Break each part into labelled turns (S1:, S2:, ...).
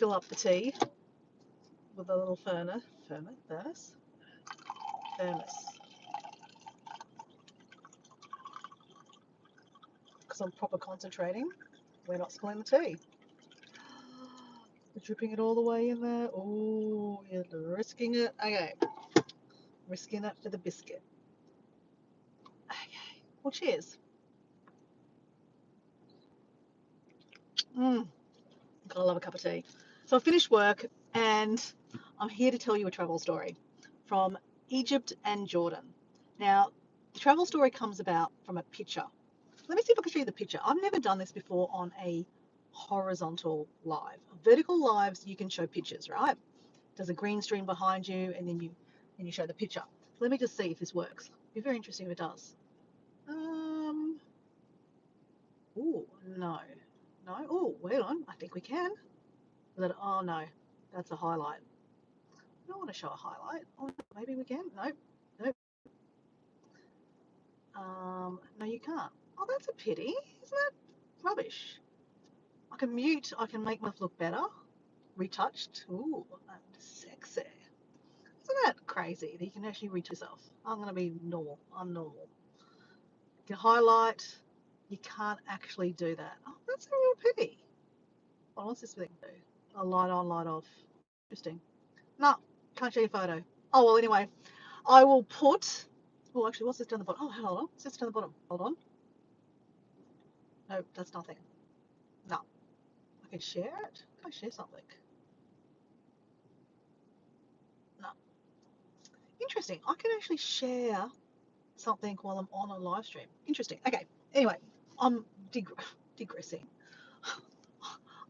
S1: fill up the tea with a little thermos, because I'm proper concentrating. We're not spilling the tea. We're dripping it all the way in there. Oh, you're risking it. Okay, risking it for the biscuit. Okay, well, cheers. Gotta love a cup of tea. So I finished work and I'm here to tell you a travel story from Egypt and Jordan. Now, the travel story comes about from a picture. Let me see if I can show you the picture. I've never done this before on a horizontal live. Vertical lives, you can show pictures, right? There's a green screen behind you and then you show the picture. Let me just see if this works. It'd be very interesting if it does. Oh, no. No. Oh, wait on. I think we can. Oh, no. That's a highlight. I don't want to show a highlight. Oh, maybe we can. Nope. Nope. No, you can't. Oh, that's a pity. Isn't that rubbish? I can mute. I can make myself look better. Retouched. Ooh, sexy. Isn't that crazy that you can actually reach yourself? I'm going to be normal. I'm normal. You can highlight. You can't actually do that. Oh, that's a real pity. What's this thing do? A light on, light off. Interesting. No, can't show your photo. Oh, well, anyway, I will put. Oh, actually, what's this down the bottom? Oh, hold on. What's this down the bottom? Hold on. No, that's nothing. No. I can share it? Can I share something? No. Interesting. I can actually share something while I'm on a live stream. Interesting. Okay. Anyway, I'm digressing.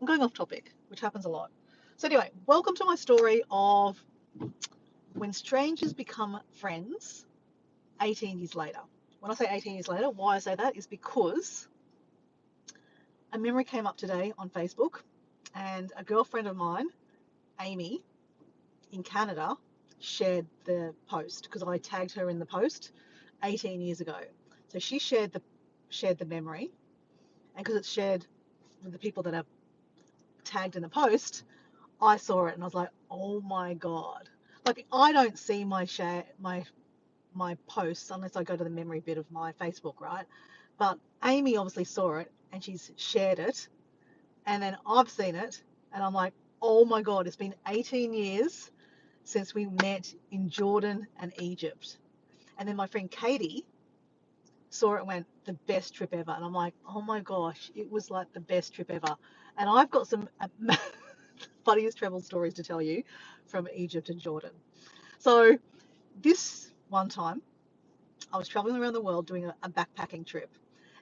S1: I'm going off topic, which happens a lot. So anyway, welcome to my story of when strangers become friends 18 years later. When I say 18 years later, why I say that is because a memory came up today on Facebook and a girlfriend of mine, Amy, in Canada, shared the post because I tagged her in the post 18 years ago. So she shared the memory, and because it's shared with the people that are tagged in the post, I saw it and I was like, oh my god! Like I don't see my posts unless I go to the memory bit of my Facebook, right? But Amy obviously saw it and she's shared it, and then I've seen it, and I'm like, oh my god! It's been 18 years since we met in Jordan and Egypt. And then my friend Katie saw it and went, the best trip ever. And I'm like, oh my gosh, it was like the best trip ever. And I've got some funniest travel stories to tell you from Egypt and Jordan. So this one time, I was traveling around the world doing a backpacking trip.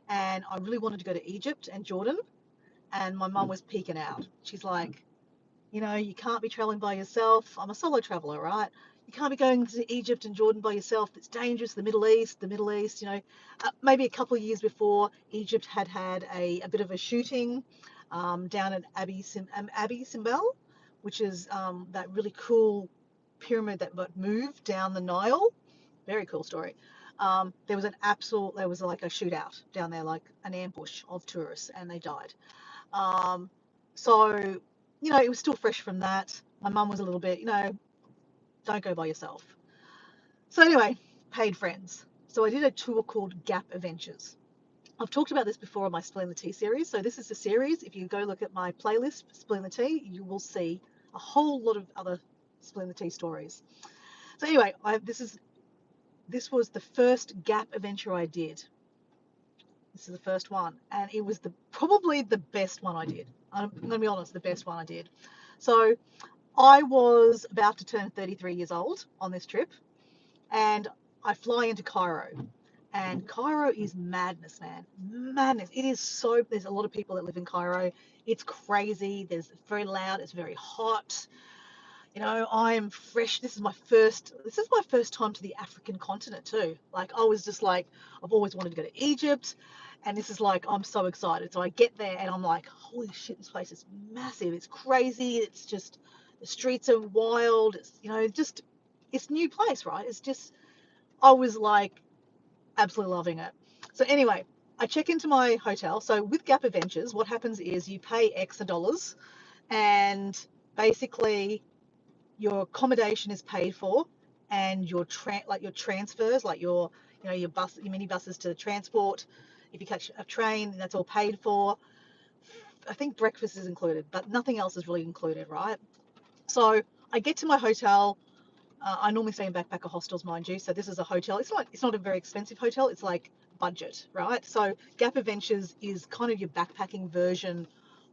S1: And I really wanted to go to Egypt and Jordan. And my mum was peeking out. She's like, you can't be traveling by yourself. I'm a solo traveler, right? You can't be going to Egypt and Jordan by yourself. It's dangerous. The Middle East, maybe a couple of years before, Egypt had a bit of a shooting down at Abbey Simbel, which is that really cool pyramid that moved down the Nile. Very cool story. There was like a shootout down there, like an ambush of tourists, and they died. So it was still fresh from that. My mum was a little bit, don't go by yourself. So anyway, paid friends. So I did a tour called Gap Adventures. I've talked about this before on my Spilling the Tea series. So this is the series. If you go look at my playlist, Spilling the Tea, you will see a whole lot of other Spilling the Tea stories. So anyway, this was the first Gap adventure I did. This is the first one, and it was probably the best one I did. I'm going to be honest, the best one I did. So I was about to turn 33 years old on this trip, and I fly into Cairo. And Cairo is madness, man. Madness. It is so, there's a lot of people that live in Cairo. It's crazy. It's very loud. It's very hot. I am fresh. This is my first time to the African continent too. Like I was just like, I've always wanted to go to Egypt, and this is like, I'm so excited. So I get there and I'm like, holy shit, this place is massive. It's crazy. It's just, the streets are wild. It's new place, right? I was like absolutely loving it. So anyway, I check into my hotel. So with Gap Adventures, what happens is you pay X dollars and basically your accommodation is paid for, and your your transfers, like your your bus, your mini buses to transport. If you catch a train, that's all paid for. I think breakfast is included, but nothing else is really included, right? So I get to my hotel. I normally stay in backpacker hostels, mind you. So this is a hotel. It's not a very expensive hotel. It's like budget, right? So Gap Adventures is kind of your backpacking version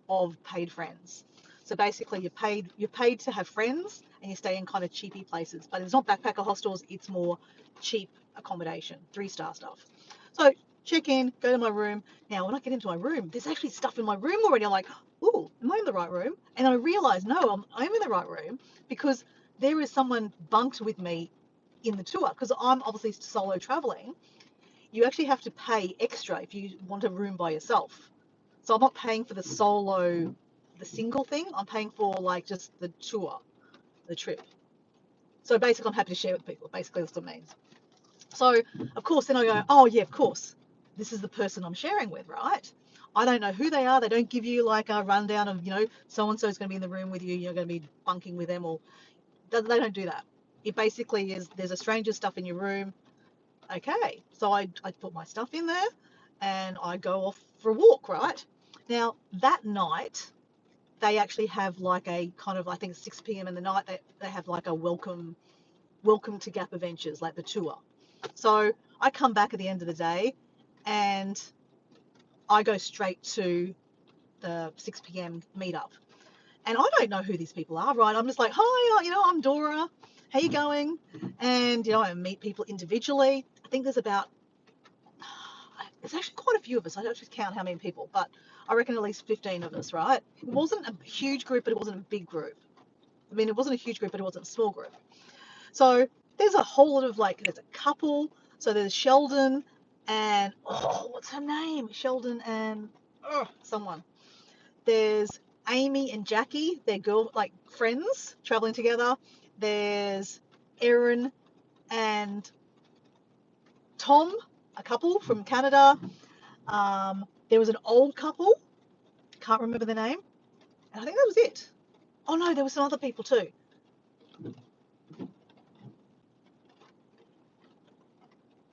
S1: of paid friends. So basically, you're paid to have friends, and you stay in kind of cheapy places. But it's not backpacker hostels. It's more cheap accommodation, 3-star stuff. So check in, go to my room. Now, when I get into my room, there's actually stuff in my room already. I'm like, ooh, am I in the right room? And I realize, no, I'm in the right room because there is someone bunked with me in the tour, because I'm obviously solo traveling. You actually have to pay extra if you want a room by yourself. So I'm not paying for the single thing. I'm paying for like just the tour, the trip. So basically, I'm happy to share with people. Basically, that's what it means. So of course, then I go, oh yeah, of course, this is the person I'm sharing with, right? I don't know who they are. They don't give you like a rundown of, so and so is going to be in the room with you. You're going to be bunking with them, or they don't do that. It basically is, there's a stranger's stuff in your room. Okay, so I put my stuff in there, and I go off for a walk, right? Now that night, they actually have like a kind of, I think 6 p.m. in the night, they have like a welcome to Gap Adventures, like the tour. So I come back at the end of the day, and I go straight to the 6 p.m. meetup. And I don't know who these people are, right? I'm just like, hi, I'm Dora. How you going? And, I meet people individually. I think there's actually quite a few of us. I don't just count how many people, but I reckon at least 15 of us, right? It wasn't a huge group, but it wasn't a big group. I mean, it wasn't a huge group, but it wasn't a small group. So there's a whole lot of there's a couple. So there's Sheldon and, oh, what's her name? Sheldon and someone. There's Amy and Jackie, they're friends traveling together. There's Erin and Tom, a couple from Canada. There was an old couple, can't remember the name, and I think that was it. Oh no, there were some other people too.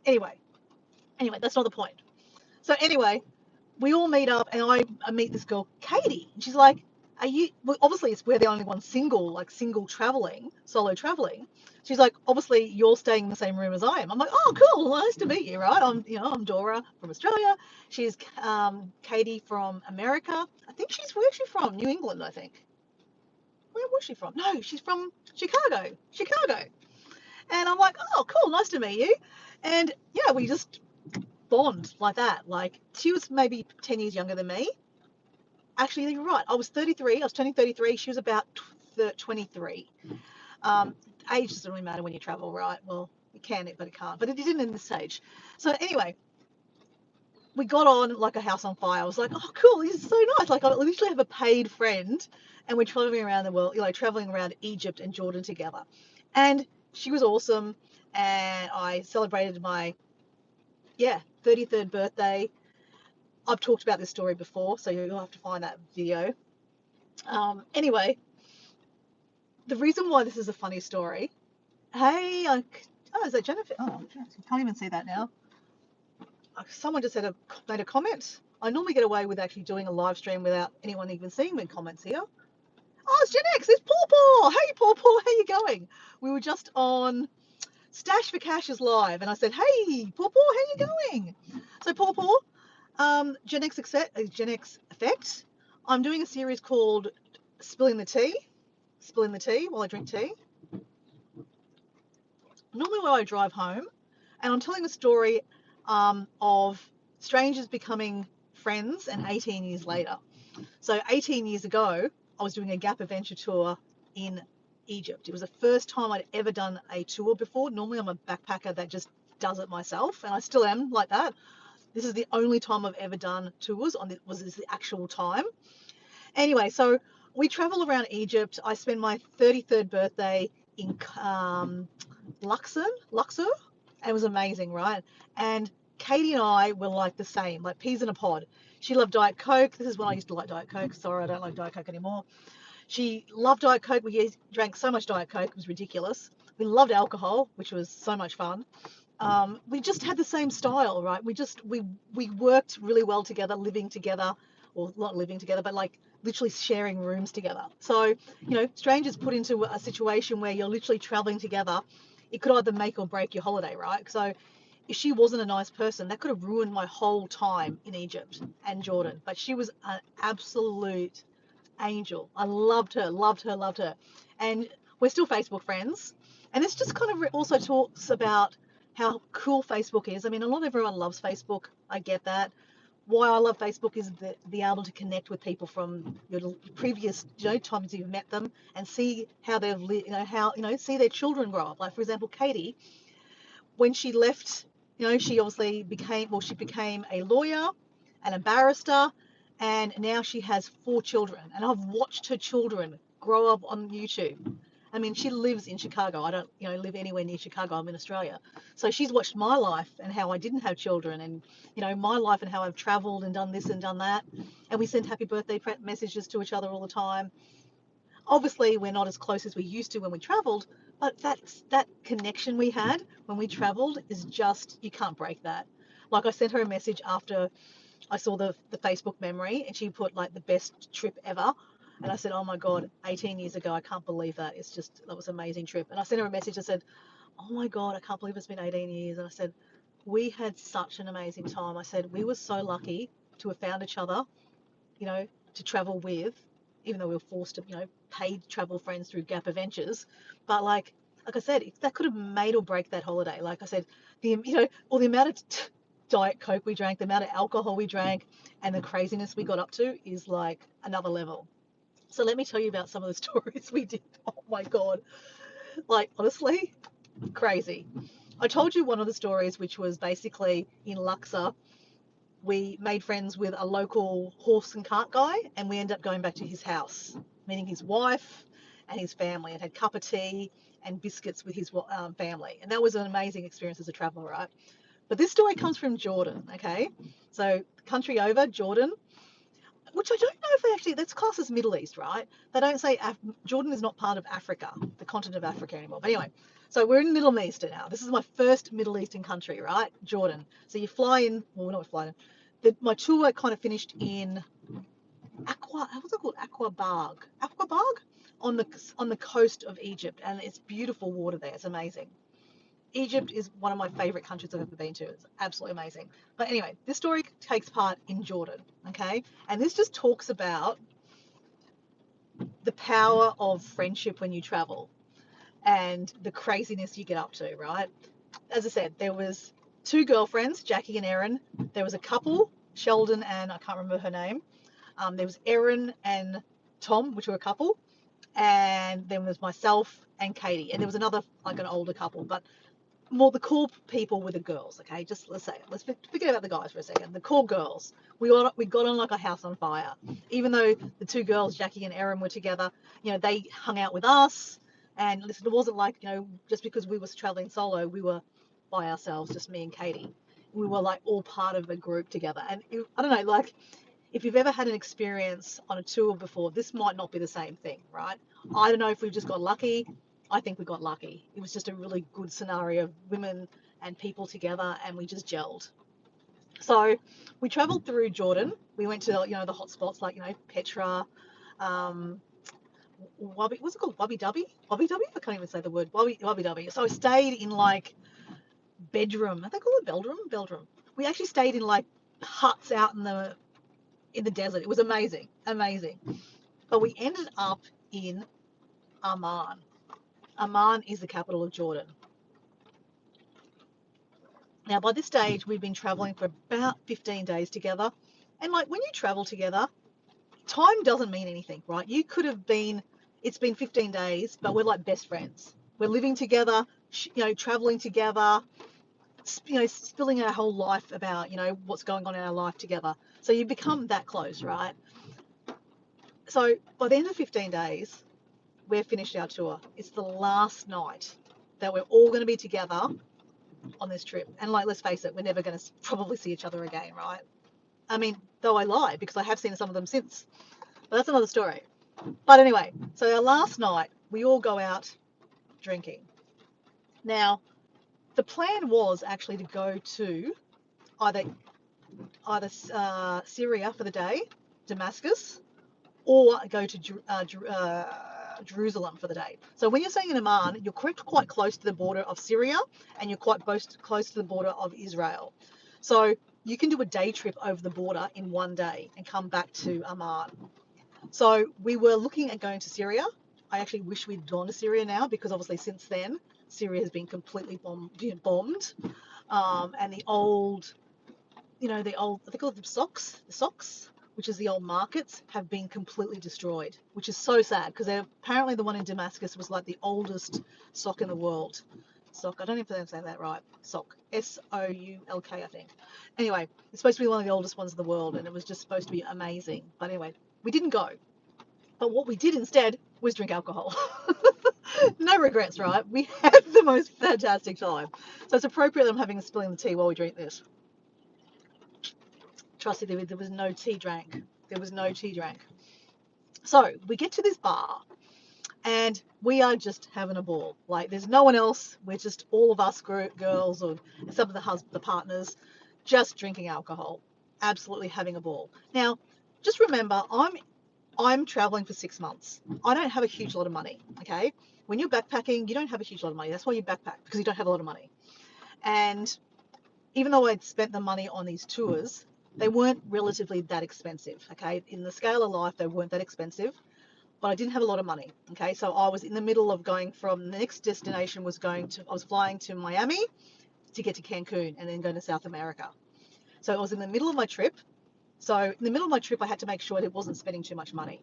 S1: Anyway, that's not the point. So anyway, we all meet up, and I meet this girl, Katie, and she's like, are you, well, obviously we're the only one single traveling, solo traveling. She's like, obviously you're staying in the same room as I am. I'm like, oh cool, nice to meet you, right? I'm Dora from Australia. She's Katie from America. I think where's she from? New England, I think. Where was she from? No, she's from Chicago. And I'm like, oh cool, nice to meet you. And yeah, we just bond like that. Like, she was maybe 10 years younger than me. Actually, you're right. I was 33. I was turning 33. She was about 23. Age doesn't really matter when you travel, right? Well, it can, but it can't. But it didn't in this stage. So anyway, we got on like a house on fire. I was like, oh, cool. This is so nice. Like, I literally have a paid friend, and we're traveling around the world, traveling around Egypt and Jordan together. And she was awesome. And I celebrated my, 33rd birthday. I've talked about this story before, so you'll have to find that video. Anyway, the reason why this is a funny story. Hey, is that Jennifer? Oh, I can't even see that now. Someone just made a comment. I normally get away with actually doing a live stream without anyone even seeing my comments here. Oh, it's Gen X. It's Paw. Hey, Paw, how you going? We were just on Stash for Cash is live, and I said, hey, Paw, how you going? So Paw, Gen X Effect. I'm doing a series called Spilling the Tea while I drink tea. Normally when I drive home, and I'm telling a story of strangers becoming friends and 18 years later. So 18 years ago, I was doing a Gap Adventure tour in Egypt. It was the first time I'd ever done a tour before. Normally I'm a backpacker that just does it myself, and I still am like that. This is the only time I've ever done tours was the actual time. Anyway, so we travel around Egypt. I spend my 33rd birthday in Luxor. It was amazing, right? And Katie and I were like the same, like peas in a pod. She loved Diet Coke. This is when I used to like Diet Coke. Sorry, I don't like Diet Coke anymore. She loved Diet Coke. We drank so much Diet Coke, it was ridiculous. We loved alcohol, which was so much fun. We just had the same style, right? We worked really well together, living together, or not living together, but like literally sharing rooms together. So, strangers put into a situation where you're literally traveling together, it could either make or break your holiday, right? So, if she wasn't a nice person, that could have ruined my whole time in Egypt and Jordan. But she was an absolute angel. I loved her, loved her, loved her. And we're still Facebook friends. And this just kind of also talks about how cool Facebook is. I mean, not everyone loves Facebook. I get that. Why I love Facebook is the be able to connect with people from your previous times you've met them and see how they've see their children grow up. Like for example, Katie, when she left, she obviously became a lawyer and a barrister, and now she has 4 children. And I've watched her children grow up on YouTube. I mean, she lives in Chicago. I don't, live anywhere near Chicago. I'm in Australia. So she's watched my life and how I didn't have children, and my life and how I've traveled and done this and done that. And we send happy birthday messages to each other all the time. Obviously, we're not as close as we used to when we traveled, but that connection we had when we traveled is just, you can't break that. Like I sent her a message after I saw the Facebook memory, and she put like the best trip ever. And I said, oh my God, 18 years ago, I can't believe that. That was an amazing trip. And I sent her a message. I said, oh my God, I can't believe it's been 18 years. And I said, we had such an amazing time. I said, we were so lucky to have found each other, to travel with, even though we were forced to, paid travel friends through Gap Adventures. But like I said, that could have made or break that holiday. Like I said, or the amount of Diet Coke we drank, the amount of alcohol we drank, and the craziness we got up to is like another level. So let me tell you about some of the stories we did. Oh my God. Like, honestly, crazy. I told you one of the stories, which was basically in Luxor. We made friends with a local horse and cart guy, and we ended up going back to his house, meeting his wife and his family, and had a cup of tea and biscuits with his family. And that was an amazing experience as a traveler, right? But this story comes from Jordan, okay? So, country over, Jordan, which I don't know if that's classed as Middle East, right? They don't say Jordan is not part of Africa, the continent of Africa anymore. But anyway, so we're in Middle East now. This is my first Middle Eastern country, right? Jordan. So you fly in, well, we're not flying in. My tour kind of finished in what's it called? Aquabarg on the coast of Egypt, and it's beautiful water there. It's amazing. Egypt is one of my favorite countries I've ever been to. It's absolutely amazing. But anyway, this story takes part in Jordan, okay? And this just talks about the power of friendship when you travel and the craziness you get up to, right? As I said, there was 2 girlfriends, Jackie and Erin. There was a couple, Sheldon and I can't remember her name. There was Erin and Tom, which were a couple. And then was myself and Katie. And there was another, like an older couple. But more the cool people were the girls, okay? Just let's forget about the guys for a second. The cool girls, we got on like a house on fire. Even though the 2 girls, Jackie and Erin, were together, they hung out with us. And listen, it wasn't like, just because we was traveling solo, we were by ourselves, just me and Katie. We were like all part of a group together. And I don't know, like if you've ever had an experience on a tour before, this might not be the same thing, right? I don't know if we just got lucky. I think we got lucky. It was just a really good scenario of women and people together, and we just gelled. So we traveled through Jordan. We went to the hot spots like Petra, um, what's it called? Wubby Dubby? Wubby Dubby? I can't even say the word. Wubby Dubby. So I stayed in like bedroom. They call it Beldrum? Beldrum. We actually stayed in like huts out in the desert. It was amazing, amazing. But we ended up in Amman. Amman is the capital of Jordan. Now, by this stage, we've been traveling for about 15 days together. And like when you travel together, time doesn't mean anything, right? It's been 15 days, but we're like best friends. We're living together, traveling together, spilling our whole life about, what's going on in our life together. So you become that close, right? So by the end of 15 days, we've finished our tour. It's the last night that we're all going to be together on this trip. And like, let's face it, we're never going to probably see each other again, right? I mean, though I lie because I have seen some of them since. But that's another story. But anyway, so our last night, we all go out drinking. Now, the plan was actually to go to either Syria for the day, Damascus, or go to Jerusalem for the day. So when you're staying in Amman, you're quite close to the border of Syria, and you're quite close to the border of Israel. So you can do a day trip over the border in one day and come back to Amman. So we were looking at going to Syria. I actually wish we'd gone to Syria now, because obviously since then Syria has been completely bombed, and the old, they call it the socks, which is the old markets, have been completely destroyed, which is so sad, because apparently the one in Damascus was like the oldest sock in the world. Sock, I don't know if I'm saying that right. Sock, Soulk, I think. Anyway, it's supposed to be one of the oldest ones in the world, and it was just supposed to be amazing. But anyway, we didn't go. But what we did instead was drink alcohol. No regrets, right? We had the most fantastic time. So it's appropriate that I'm having a spilling the tea while we drink this. Trust me, there was no tea drank. There was no tea drank. So we get to this bar, and we are just having a ball. Like, there's no one else. We're just all of us girls, or some of the partners, just drinking alcohol, absolutely having a ball. Now, just remember, I'm traveling for 6 months. I don't have a huge lot of money. Okay, when you're backpacking, you don't have a huge lot of money. That's why you backpack, because you don't have a lot of money. And even though I'd spent the money on these tours, they weren't relatively that expensive. Okay, in the scale of life, they weren't that expensive, but I didn't have a lot of money. Okay, so I was in the middle of going from, the next destination was I was flying to Miami to get to Cancun and then going to South America. So I was in the middle of my trip. So in the middle of my trip, I had to make sure that it wasn't spending too much money.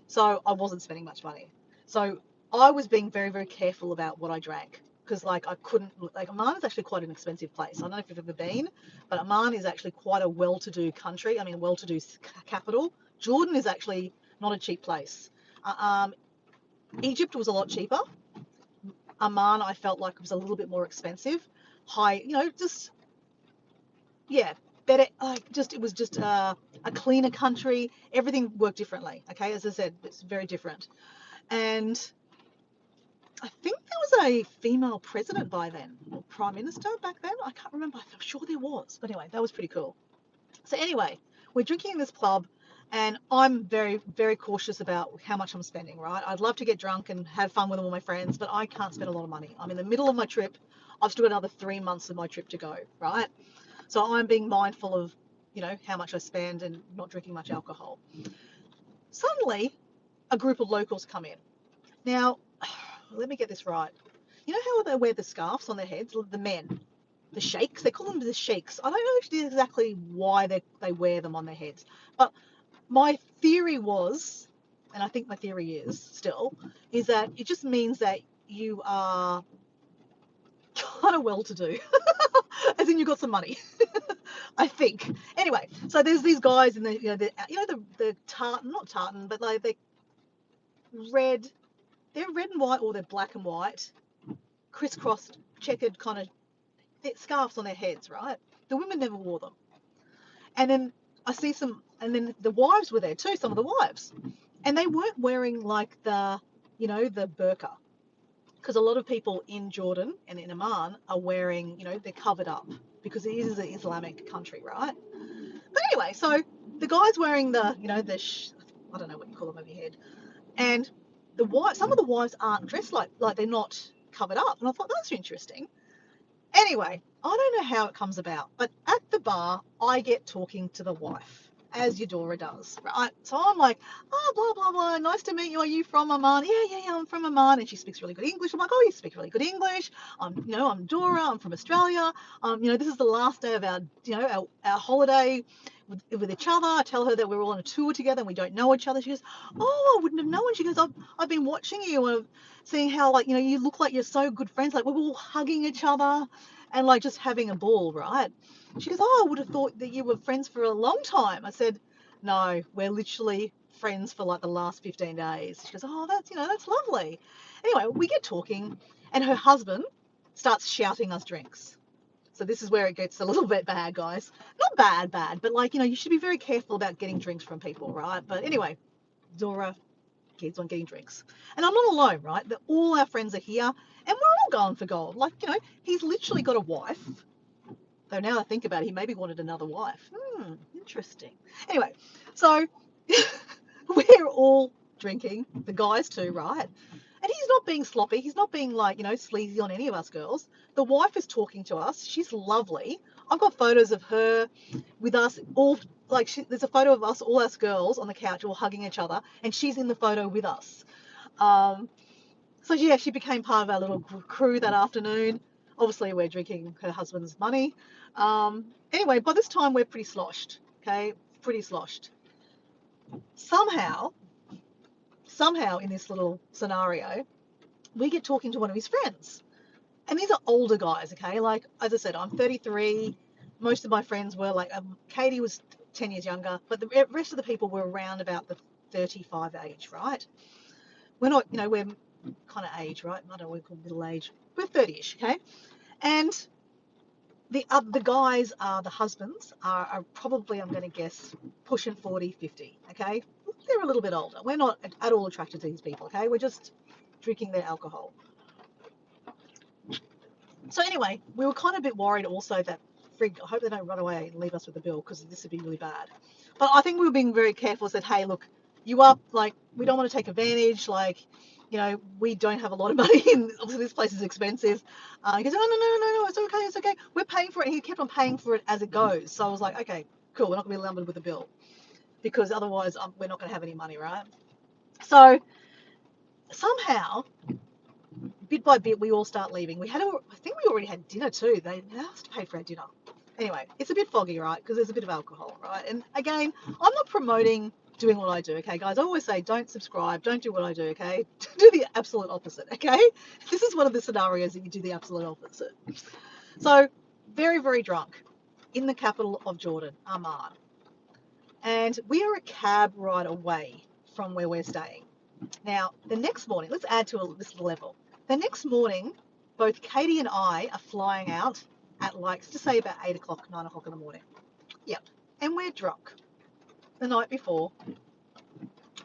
S1: So I wasn't spending much money. So I was being very, very careful about what I drank, because like I couldn't, like, Amman is actually quite an expensive place. I don't know if you've ever been, but Amman is actually quite a well-to-do country. I mean, well-to-do capital. Jordan is actually not a cheap place. Um, Egypt was a lot cheaper. Amman, I felt like it was a little bit more expensive. High, just, yeah, better. Like, just, it was just a cleaner country. Everything worked differently. Okay, as I said, it's very different. And I think there was a female president by then, or prime minister back then. I can't remember. I'm sure there was. But anyway, that was pretty cool. So anyway, we're drinking in this club, and I'm very, very cautious about how much I'm spending, right? I'd love to get drunk and have fun with all my friends, but I can't spend a lot of money. I'm in the middle of my trip. I've still got another 3 months of my trip to go, right? So I'm being mindful of, how much I spend and not drinking much alcohol. Suddenly, a group of locals come in. Now, let me get this right. You know how they wear the scarves on their heads, the men, the sheikhs? They call them the sheikhs. I don't know actually exactly why they wear them on their heads. But my theory was, and I think my theory is still, is that it just means that you are kind of well-to-do. As in, you've got some money. I think. Anyway, so there's these guys in the tartan, not tartan, but like red, they're red and white, or they're black and white, crisscrossed, checkered kind of scarves on their heads, right? The women never wore them. And then I see and then the wives were there too, some of the wives. And they weren't wearing like the burqa. Because a lot of people in Jordan and in Amman are wearing, they're covered up, because it is an Islamic country, right? But anyway, so the guy's wearing I don't know what you call them over your head. And some of the wives aren't dressed like they're not covered up. And I thought, that's interesting. Anyway, I don't know how it comes about, but at the bar, I get talking to the wife, as Eudora does, right? So I'm like, blah, blah, blah, nice to meet you. Are you from Amman? Yeah, I'm from Amman. And she speaks really good English. I'm like, oh, you speak really good English. I'm Dora. I'm from Australia. This is the last day of our holiday with each other. I tell her that we're all on a tour together and we don't know each other. She goes, oh, I wouldn't have known. She goes, I've been watching you and seeing how, you look like you're so good friends. Like, we're all hugging each other and like just having a ball, right? She goes, oh, I would have thought that you were friends for a long time. I said, no, we're literally friends for like the last 15 days. She goes, oh, that's lovely. Anyway, we get talking, and her husband starts shouting us drinks. So this is where it gets a little bit bad, guys. Not bad, but you should be very careful about getting drinks from people, right? But anyway, Dora, kids on getting drinks. And I'm not alone, right? All our friends are here and we're all going for gold. Like, he's literally got a wife. Though now I think about it, he maybe wanted another wife. Interesting. Anyway, so we're all drinking, the guys too, right? And he's not being sloppy. He's not being like, sleazy on any of us girls. The wife is talking to us. She's lovely. I've got photos of her with us all. Like, there's a photo of us, all us girls on the couch, all hugging each other, and she's in the photo with us. So yeah, she became part of our little crew that afternoon. Obviously, we're drinking her husband's money. Anyway, by this time, we're pretty sloshed. Okay, pretty sloshed. Somehow, in this little scenario, we get talking to one of his friends. And these are older guys, okay? Like, as I said, I'm 33. Most of my friends were like, Katie was 10 years younger, but the rest of the people were around about the 35 age, right? We're not, we're kind of age, right? I don't know what we call middle age. We're 30-ish, okay? And the guys, the husbands, are probably, I'm going to guess, pushing 40, 50, okay? They're a little bit older. We're not at all attracted to these people, okay? We're just drinking their alcohol. So anyway, we were kind of a bit worried also that, frig, I hope they don't run away and leave us with the bill because this would be really bad. But I think we were being very careful, said, hey, look, you up, like, we don't want to take advantage, like, we don't have a lot of money and obviously this place is expensive. He goes, no, it's okay. We're paying for it. And he kept on paying for it as it goes. So I was like, okay, cool, we're not going to be lumbered with a bill because otherwise we're not going to have any money, right? So somehow, bit by bit, we all start leaving. I think we already had dinner too. They asked to pay for our dinner. Anyway, it's a bit foggy, right? Because there's a bit of alcohol, right? And again, I'm not promoting doing what I do, okay, guys? I always say don't subscribe, don't do what I do, okay? Do the absolute opposite, okay? This is one of the scenarios that you do the absolute opposite. So, very, very drunk in the capital of Jordan, Amman. And we are a cab ride away from where we're staying. Now, the next morning, let's add to this level. The next morning, both Katie and I are flying out at let's just say about 8 o'clock, 9 o'clock in the morning. Yep. And we're drunk the night before.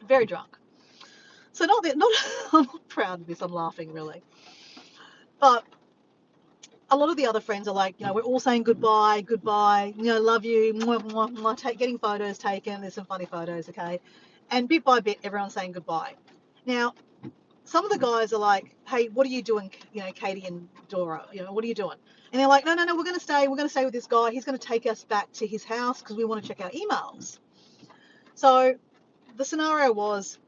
S1: Very drunk. So I'm not proud of this, I'm laughing really. But a lot of the other friends are like, we're all saying goodbye, love you, mwah, mwah, mwah, getting photos taken. There's some funny photos, okay? And bit by bit, everyone's saying goodbye. Now, some of the guys are like, hey, what are you doing, Katie and Dora, what are you doing? And they're like, no, we're going to stay with this guy. He's going to take us back to his house because we want to check our emails. So the scenario was,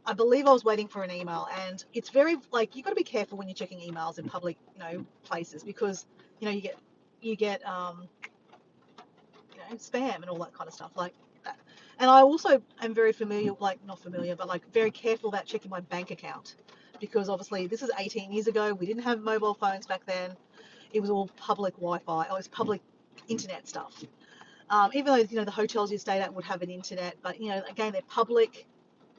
S1: I believe I was waiting for an email, and it's very, like, you've got to be careful when you're checking emails in public, places, because, you get spam and all that kind of stuff like that. And I also am very familiar, not familiar, but like very careful about checking my bank account, because obviously this is 18 years ago. We didn't have mobile phones back then. It was all public Wi-Fi. It was public internet stuff. Even though, the hotels you stayed at would have an internet, but, again, they're public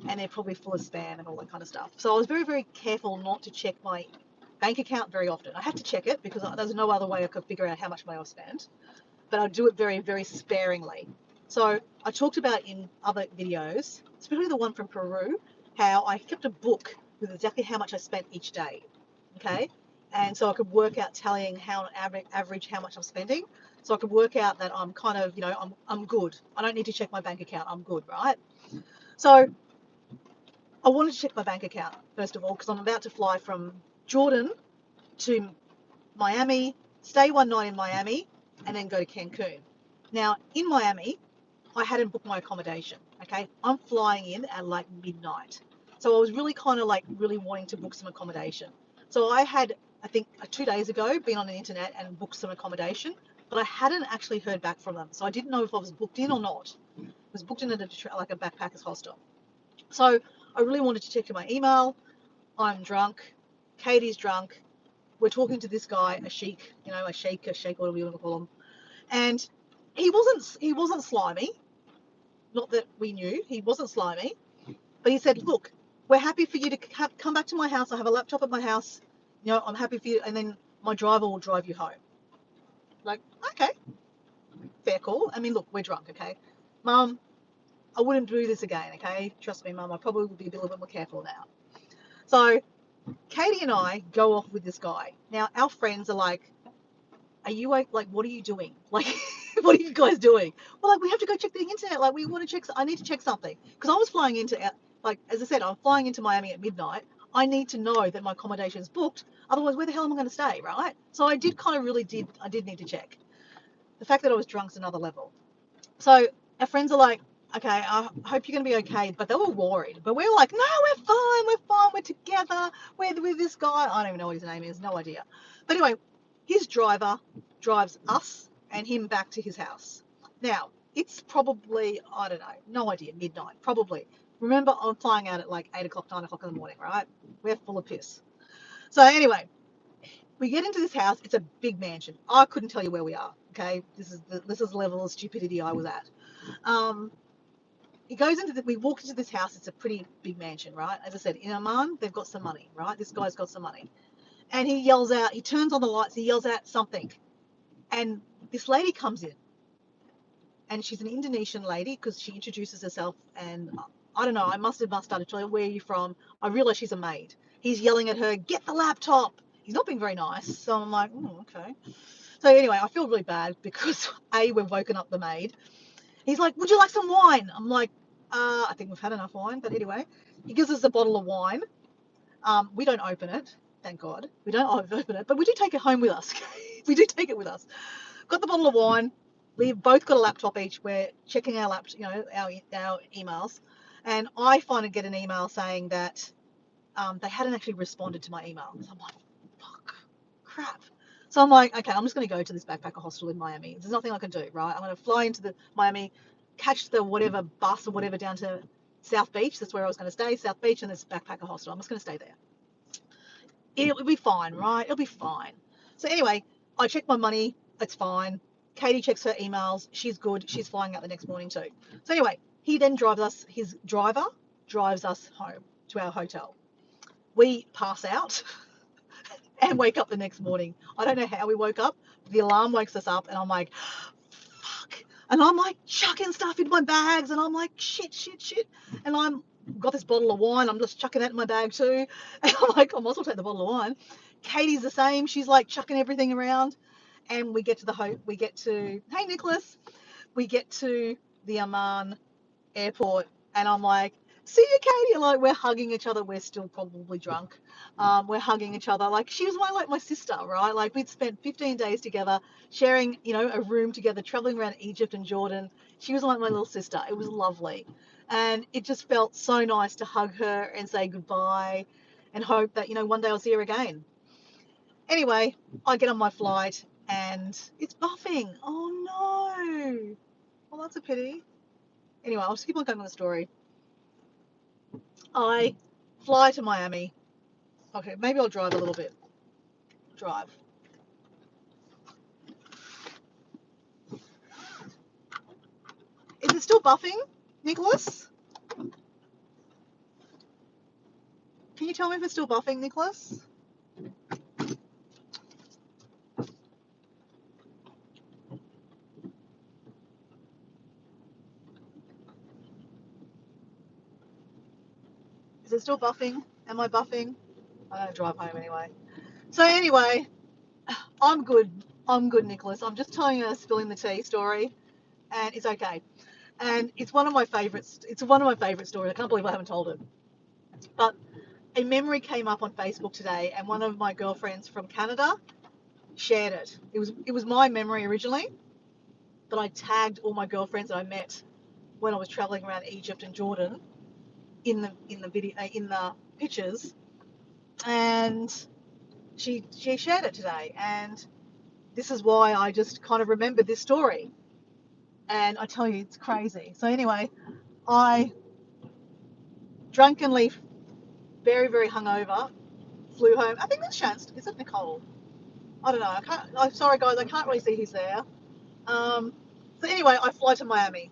S1: and they're probably full of spam and all that kind of stuff. So I was very, very careful not to check my bank account very often. I had to check it because there's no other way I could figure out how much money I spent, but I do it very, very sparingly. So I talked about in other videos, especially the one from Peru, how I kept a book with exactly how much I spent each day, okay? And so I could work out, tallying how average how much I'm spending. So I could work out that I'm kind of, I'm good. I don't need to check my bank account. I'm good, right? So I wanted to check my bank account, first of all, because I'm about to fly from Jordan to Miami, stay one night in Miami, and then go to Cancun. Now, in Miami, I hadn't booked my accommodation, okay? I'm flying in at like midnight. So I was really kind of like really wanting to book some accommodation. So I had, I think 2 days ago, been on the internet and booked some accommodation, but I hadn't actually heard back from them. So I didn't know if I was booked in or not. I was booked in at a backpackers hostel. So I really wanted to check my email. I'm drunk. Katie's drunk. We're talking to this guy, a sheik, a sheik, whatever you want to call him. And he wasn't slimy. Not that we knew. He wasn't slimy. But he said, look, we're happy for you to come back to my house. I have a laptop at my house. I'm happy for you. And then my driver will drive you home. Like, okay. Fair call. I mean, look, we're drunk, okay? Mum, I wouldn't do this again, okay? Trust me, Mum, I probably would be a little bit more careful now. So Katie and I go off with this guy. Now, our friends are like, are you like, what are you doing? Like, what are you guys doing? Well, like, we have to go check the internet. Like, we want to check, I need to check something. Because I was flying into, like, as I said, I'm flying into Miami at midnight. I need to know that my accommodation's booked. Otherwise, where the hell am I going to stay, right? So I did need to check. The fact that I was drunk is another level. So our friends are like, okay, I hope you're going to be okay. But they were worried. But we were like, no, we're fine, we're together, we're with this guy. I don't even know what his name is, no idea. But anyway, his driver drives us and him back to his house. Now, it's probably, I don't know, no idea, midnight, probably. Remember, I'm flying out at like 8 o'clock, 9 o'clock in the morning, right? We're full of piss. So anyway, we get into this house. It's a big mansion. I couldn't tell you where we are. Okay, this is the level of stupidity I was at. Um, we walk into this house. It's a pretty big mansion, right? As I said, in Oman, they've got some money, right? This guy's got some money, and he yells out. He turns on the lights. He yells out something, and this lady comes in, and she's an Indonesian lady because she introduces herself, and I don't know. I must have started telling her, where are you from? I realize she's a maid. He's yelling at her, get the laptop. He's not being very nice. So I'm like, okay. So anyway, I feel really bad because A, we've woken up the maid. He's like, would you like some wine? I'm like, I think we've had enough wine. But anyway, he gives us a bottle of wine. We don't open it, thank God. We don't open it, but we do take it home with us. We do take it with us. Got the bottle of wine. We've both got a laptop each. We're checking our our emails, and I finally get an email saying that they hadn't actually responded to my email. So I'm like, fuck, crap. So I'm like, okay, I'm just going to go to this backpacker hostel in Miami. There's nothing I can do, right? I'm going to fly into the Miami, catch the whatever bus or whatever down to South Beach. That's where I was going to stay, South Beach, and this backpacker hostel. I'm just going to stay there. It'll be fine, right? It'll be fine. So anyway, I check my money. It's fine. Katie checks her emails. She's good. She's flying out the next morning too. So anyway, he then his driver drives us home to our hotel. We pass out and wake up the next morning. I don't know how we woke up. The alarm wakes us up, and I'm like, fuck. And I'm like chucking stuff into my bags, and I'm like, shit. And I'm got this bottle of wine. I'm just chucking that in my bag too. And I'm like, I might as well take the bottle of wine. Katie's the same. She's like chucking everything around. And we get to hey, Nicholas. We get to the Amman airport, and I'm like, see you, Katie. And like, we're hugging each other. We're still probably drunk. We're hugging each other. Like, she was my sister, right? Like, we'd spent 15 days together, sharing, a room together, traveling around Egypt and Jordan. She was like my little sister. It was lovely. And it just felt so nice to hug her and say goodbye and hope that, one day I'll see her again. Anyway, I get on my flight and it's buffing. Oh no. Well, that's a pity. Anyway, I'll just keep on going with the story. I fly to Miami. Okay, maybe I'll drive a little bit. Drive. Is it still buffing, Nicholas? Can you tell me if it's still buffing, Nicholas? Is it still buffing? Am I buffing? I don't drive home anyway. So anyway, I'm good. I'm good, Nicholas. I'm just telling you a spilling the tea story, and it's okay. And it's one of my favorites. It's one of my favorite stories. I can't believe I haven't told it. But a memory came up on Facebook today, and one of my girlfriends from Canada shared it. It was my memory originally, but I tagged all my girlfriends that I met when I was traveling around Egypt and Jordan in the video in the pictures, and she shared it today, and this is why I just kind of remembered this story. And I tell you, it's crazy. So anyway, I drunkenly, very, very hungover, flew home. I think that's Chance. Is it Nicole? I don't know. I'm sorry, guys. I can't really see who's there. So anyway, I fly to Miami.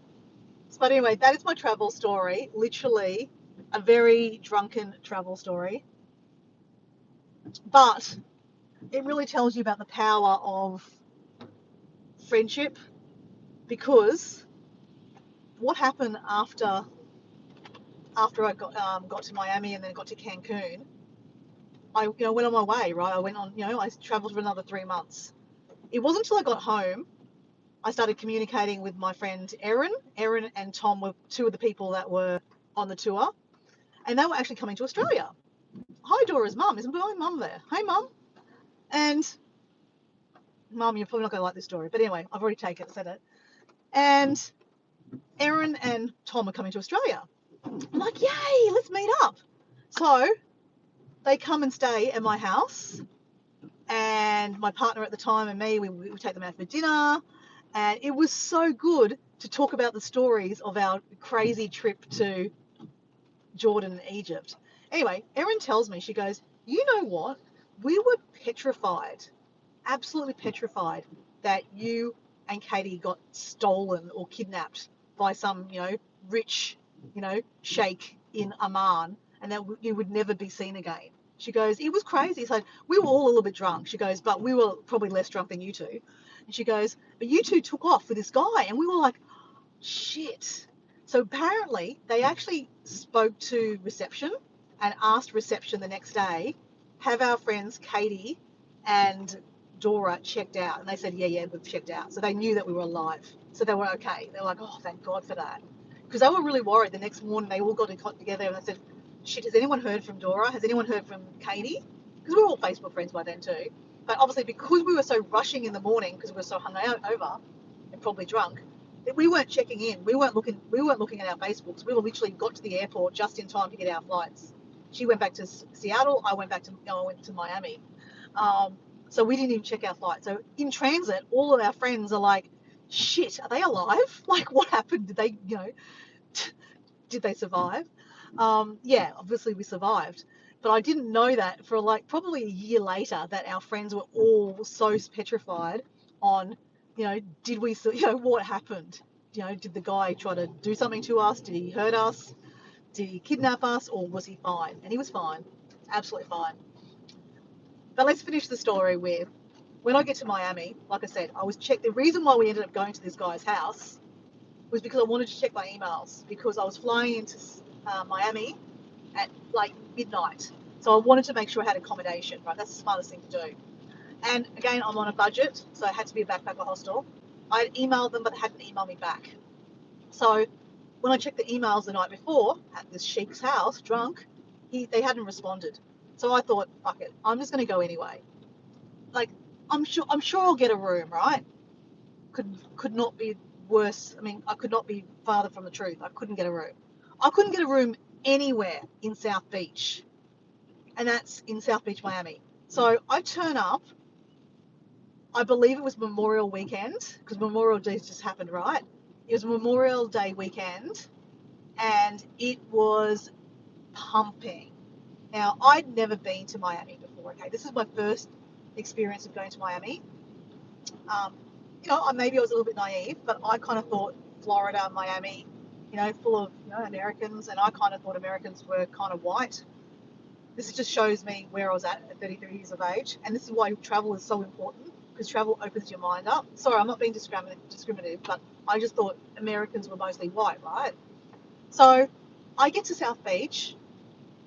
S1: But anyway, that is my travel story. Literally, a very drunken travel story. But it really tells you about the power of friendship, because what happened after I got to Miami and then got to Cancun. I went on my way, right? I went on, I traveled for another 3 months. It wasn't until I got home I started communicating with my friend Erin. Erin and Tom were two of the people that were on the tour, and they were actually coming to Australia. Hi, Dora's mum. Isn't my mum there? Hey, mum. And mum, you're probably not going to like this story, but anyway, I've already said it. And Erin and Tom are coming to Australia. I'm like, yay, let's meet up. So they come and stay at my house, and my partner at the time and me, we take them out for dinner, and it was so good to talk about the stories of our crazy trip to Jordan and Egypt. Anyway, Erin tells me, she goes, you know what? We were petrified, absolutely petrified that you and Katie got stolen or kidnapped by some, rich, sheikh in Amman, and that you would never be seen again. She goes, it was crazy. So we were all a little bit drunk. She goes, but we were probably less drunk than you two. And she goes, but you two took off with this guy. And we were like, shit. So apparently they actually spoke to reception and asked reception the next day, have our friends Katie and Dora checked out? And they said, yeah, we've checked out. So they knew that we were alive. So they were okay. They were like, oh, thank God for that. Because they were really worried. The next morning they all got together and they said, shit, has anyone heard from Dora? Has anyone heard from Katie? Because we were all Facebook friends by then too. But obviously because we were so rushing in the morning, because we were so hungover and probably drunk, we weren't checking in. We weren't looking at our Facebooks. We literally got to the airport just in time to get our flights. She went back to Seattle. I went to Miami. So we didn't even check our flight. So in transit, all of our friends are like, shit, are they alive? Like, what happened? Did they, did they survive? Yeah, obviously we survived. But I didn't know that for like probably a year later that our friends were all so petrified on, did we, what happened? Did the guy try to do something to us? Did he hurt us? Did he kidnap us? Or was he fine? And he was fine, absolutely fine. But let's finish the story with, when I get to Miami, like I said, the reason why we ended up going to this guy's house was because I wanted to check my emails, because I was flying into Miami at like midnight. So I wanted to make sure I had accommodation, right? That's the smartest thing to do. And again, I'm on a budget, so it had to be a backpacker hostel. I had emailed them, but they hadn't emailed me back. So when I checked the emails the night before at this sheik's house, drunk, they hadn't responded. So I thought, fuck it, I'm just going to go anyway. Like, I'm sure I'll get a room, right? Could not be worse. I mean, I could not be farther from the truth. I couldn't get a room. I couldn't get a room anywhere in South Beach, and that's in South Beach, Miami. So I turn up. I believe it was Memorial Weekend, because Memorial Day just happened, right? It was Memorial Day weekend, and it was pumping. Now, I'd never been to Miami before, okay? This is my first experience of going to Miami. Maybe I was a little bit naive, but I kind of thought Florida, Miami, full of Americans, and I kind of thought Americans were kind of white. This just shows me where I was at 33 years of age, and this is why travel is so important, because travel opens your mind up. Sorry, I'm not being discriminative, but I just thought Americans were mostly white, right? So I get to South Beach.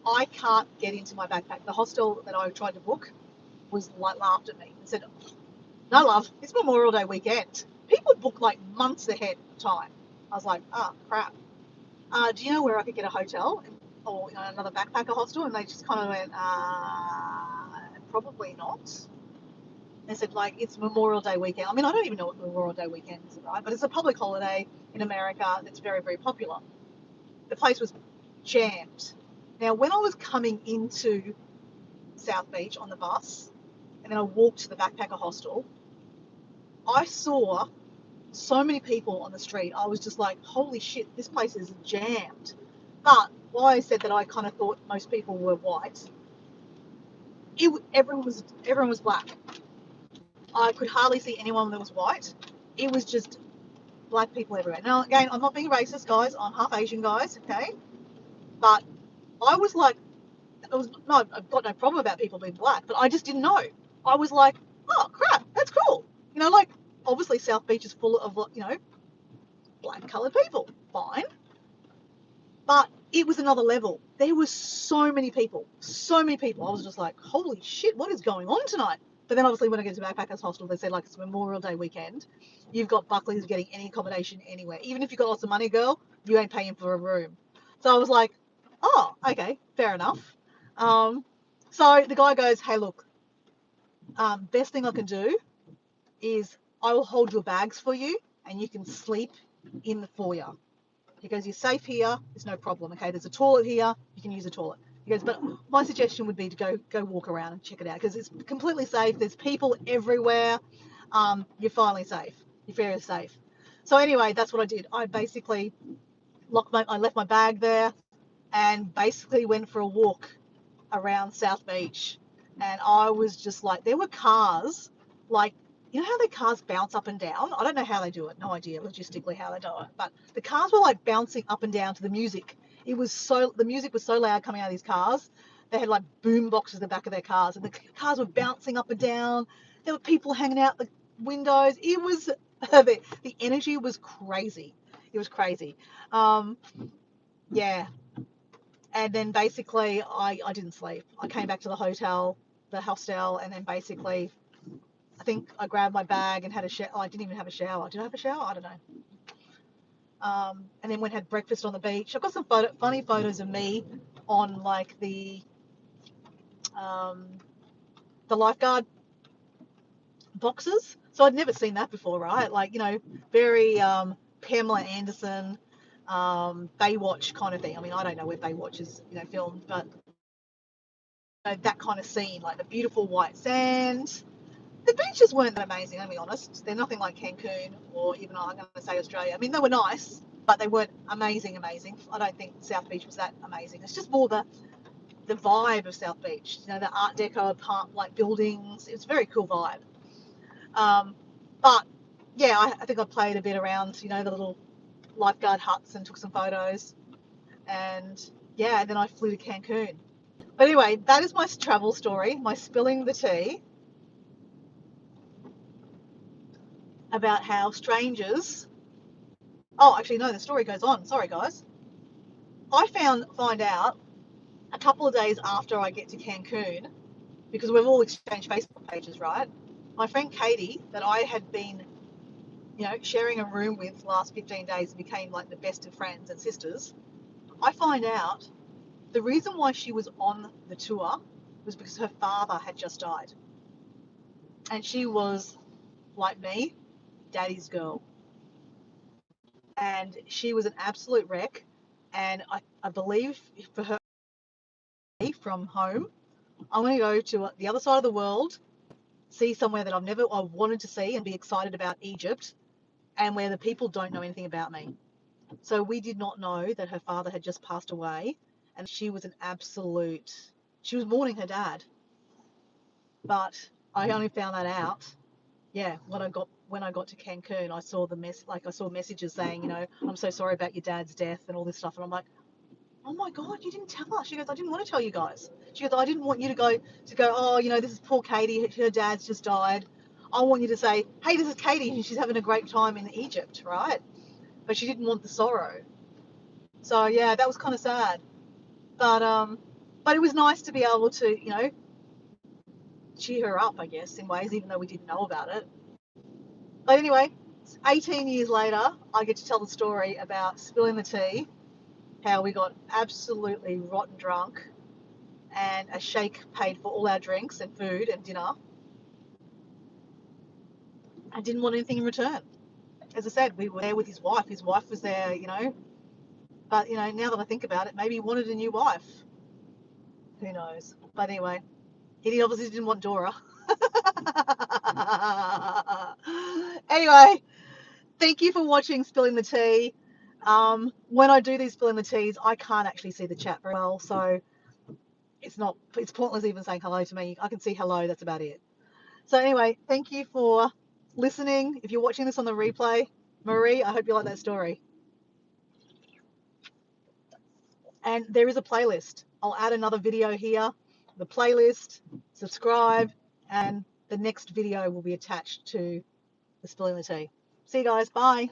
S1: I can't get into my backpack. The hostel that I tried to book laughed at me and said, no, love, it's Memorial Day weekend. People book like months ahead of time. I was like, crap. Do you know where I could get a hotel or another backpacker hostel? And they just kind of went, probably not. They said, like, it's Memorial Day weekend. I mean, I don't even know what Memorial Day weekend is, right? But it's a public holiday in America that's very, very popular. The place was jammed. Now, when I was coming into South Beach on the bus, and then I walked to the backpacker hostel, I saw so many people on the street. I was just like, holy shit, this place is jammed. But why I said that I kind of thought most people were white, everyone was black. I could hardly see anyone that was white. It was just black people everywhere. Now, again, I'm not being racist, guys. I'm half Asian, guys, okay? But I was like, I've got no problem about people being black, but I just didn't know. I was like, oh, crap, that's cool. Obviously South Beach is full of, black coloured people. Fine. But it was another level. There were so many people. So many people. I was just like, holy shit, what is going on tonight? But then obviously when I get to Backpackers Hostel, they said like it's Memorial Day weekend. You've got Buckley's getting any accommodation anywhere. Even if you've got lots of money, girl, you ain't paying for a room. So I was like, oh, okay, fair enough. So the guy goes, hey, look, best thing I can do is I will hold your bags for you and you can sleep in the foyer. He goes, you're safe here. It's no problem. Okay, there's a toilet here. You can use the toilet. He goes, but my suggestion would be to go walk around and check it out because it's completely safe. There's people everywhere. You're finally safe. You're very safe. So anyway, that's what I did. I basically I left my bag there and basically went for a walk around South Beach. And I was just like, there were cars, like, you know how the cars bounce up and down? I don't know how they do it. No idea logistically how they do it. But the cars were like bouncing up and down to the music. The music was so loud coming out of these cars. They had like boom boxes in the back of their cars and the cars were bouncing up and down. There were people hanging out the windows. It was, the energy was crazy. It was crazy. Yeah. And then basically I didn't sleep. I came back to the hostel, and then basically I think I grabbed my bag and had a shower. I didn't even have a shower. Did I have a shower? I don't know. And then went and had breakfast on the beach. I've got some funny photos of me on like um, the lifeguard boxes. So I'd never seen that before, right? Like, very Pamela Anderson, Baywatch kind of thing. I mean, I don't know where Baywatch is, filmed, but that kind of scene, like the beautiful white sand. The beaches weren't that amazing, I'm going to be honest. They're nothing like Cancun or even, I'm going to say, Australia. I mean, they were nice, but they weren't amazing. I don't think South Beach was that amazing. It's just more the vibe of South Beach, the Art Deco like buildings. It's a very cool vibe. But yeah, I think I played a bit around, the little lifeguard huts and took some photos. And yeah, then I flew to Cancun. But anyway, that is my travel story, my spilling the tea about how strangers. Oh, actually, no, the story goes on. Sorry, guys. I find out a couple of days after I get to Cancun, because we've all exchanged Facebook pages, right? My friend Katie, that I had been, sharing a room with last 15 days and became like the best of friends and sisters. I find out the reason why she was on the tour was because her father had just died. And she was, like me, daddy's girl. And she was an absolute wreck. And I believe for her from home, I'm going to go to the other side of the world, see somewhere that I wanted to see and be excited about, Egypt, and where the people don't know anything about me. So we did not know that her father had just passed away, and she was she was mourning her dad. But I only found that out, yeah, when I got to Cancun. I saw I saw messages saying, I'm so sorry about your dad's death and all this stuff, and I'm like, oh my God, you didn't tell us. She goes, I didn't want to tell you guys. She goes, I didn't want you to go, oh, this is poor Katie. Her dad's just died. I want you to say, hey, this is Katie and she's having a great time in Egypt, right? But she didn't want the sorrow. So yeah, that was kind of sad. But it was nice to be able to, cheer her up, I guess, in ways, even though we didn't know about it. But anyway, 18 years later, I get to tell the story about spilling the tea, how we got absolutely rotten drunk, and a sheikh paid for all our drinks and food and dinner. I didn't want anything in return. As I said, we were there with his wife. His wife was there, But, now that I think about it, maybe he wanted a new wife. Who knows? But anyway, he obviously didn't want Dora. Anyway, thank you for watching Spilling the Tea. When I do these Spilling the Teas, I can't actually see the chat very well, so it's pointless even saying hello to me. I can see hello, that's about it. So anyway, thank you for listening. If you're watching this on the replay, Marie, I hope you like that story. And there is a playlist. I'll add another video here, the playlist, subscribe, and the next video will be attached to the Spilling the Tea. See you guys, bye.